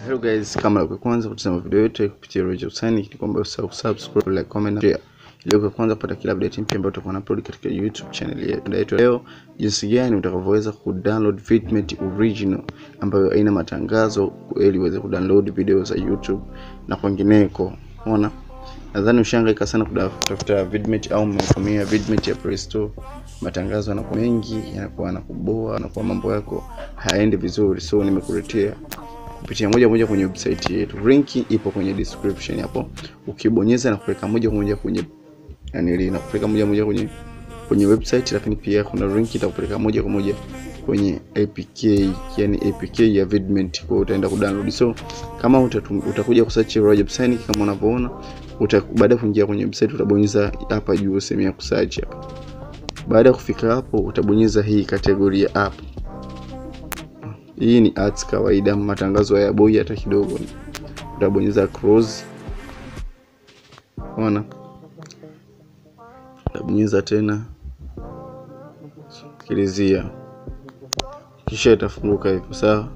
Hello guys, kama kwa kwanza kutazama video yetu kupitia Roger Usani, nikwambia usahau subscribe, like, comment na share ili kwa kwanza kupata kila update mpya ambayo tutakuwa upload katika YouTube channel yetu. Leo jinsi gani utakavyoweza kudownload Vidmate original ambayo haina matangazo ili uweze kudownload video za YouTube na kwingineko. Unaona? Nadhani ushangaika sana kutafuta Vidmate au umetumia Vidmate ya Play Store. Matangazo yanakuwa mengi, yanakuwa yanakuboa, yanakuwa mambo yako hayaendi vizuri. So nimekuletea kupitia moja kwenye website yetu. Link ipo kwenye description hapo. Ukibonyeza na kupeleka moja kwa moja kwenye inakupeleka moja kwenye website, lakini pia kuna link itakupeleka moja kwa moja kwenye APK, yani APK ya Vidmate, kwa utaenda kudownload. So kama utakuja kusearch Roger Usani kama unavyoona, baada ya kuingia kwenye website utabonyeza hapa juu sehemu ya kusearch hapa. Baada ya kufika hapo utabonyeza hii kategoria ya app. Hii ni ads kawaida, matangazo ya boy hata kidogo. Utabonyeza close. Unaona? Utabonyeza tena sikilizia. Kisha itafunguka hivyo, sawa?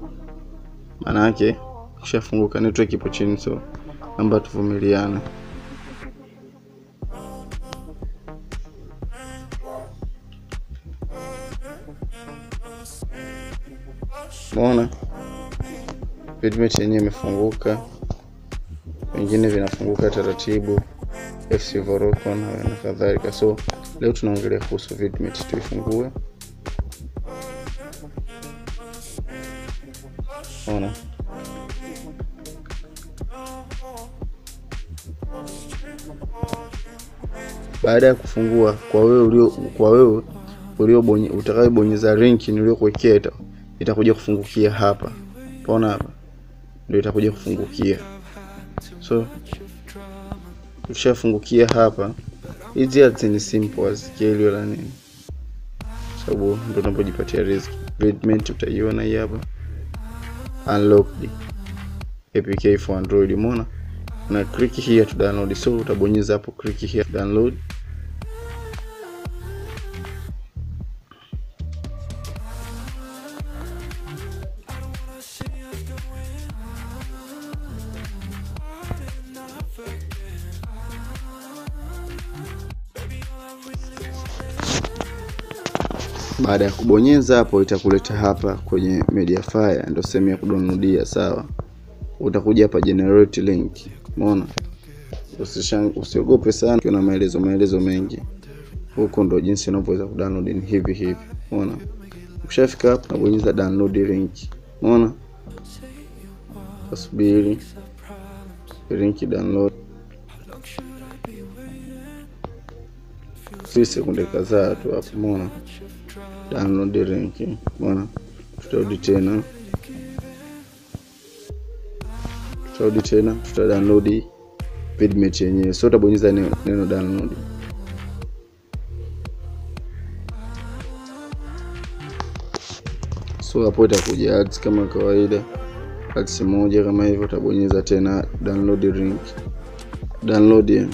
Maana yake kisha funguka, network ipo chini, so naomba tuvumiliane. Unaona? Vidmate yenyewe imefunguka. Wengine vinafunguka taratibu, FC Vorocon na kadhalika. So leo tunaongelea kuhusu Vidmate. Tuifungue. Unaona? Baada ya kufungua, kwa wewe utakayebonyeza link niliyokuwekea itakuja kufungukia hapa. Unaona hapa? Ndio itakuja kufungukia. So ukishafungukia hapa, hizi ads ni simple as kelio la nini. Sababu ndio tunapojipatia riziki. Vidmate utaiona hii hapa. Unlocked APK for Android. Umeona? Na click here to download. So utabonyeza hapo, click here to download. Baada ya kubonyeza hapo itakuleta hapa kwenye Mediafire, ndio sehemu ya kudownloadia, sawa? Utakuja hapa generate link. Umeona? Usiogope sana kuna maelezo mengi. Huko ndo jinsi unavyoweza kudownload ni hivi. Umeona? Ukishafika hapo unabonyeza download link. Umeona? Subiri link download. Sekunde kadhaa tu hapo. Umeona? Download link. Umeona? Tutarudi tena download Vidmate yenyewe. So utabonyeza neno download. So hapo itakuja ads kama kawaida, ads moja kama hivyo. Utabonyeza tena download link. Download.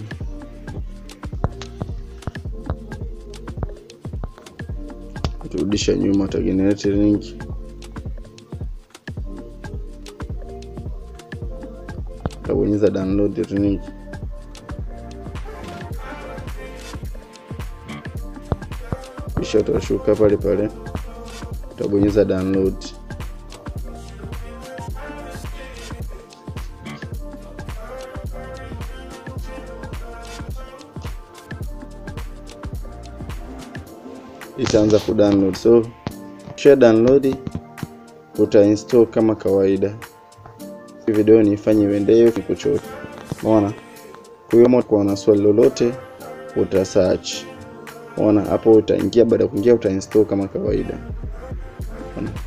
Turudisha nyuma, generate link. Utabonyeza download link. Kisha utashuka pale. Utabonyeza download. Itaanza kudownload. So kisha download utainstall kama kawaida. Hii video nifanye iendelee nikuchote. Unaona? Kwa hiyo kwa una swali lolote uta search. Unaona? Hapo utaingia, baada ya kuingia utainstall kama kawaida.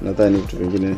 Nadhani vitu vingine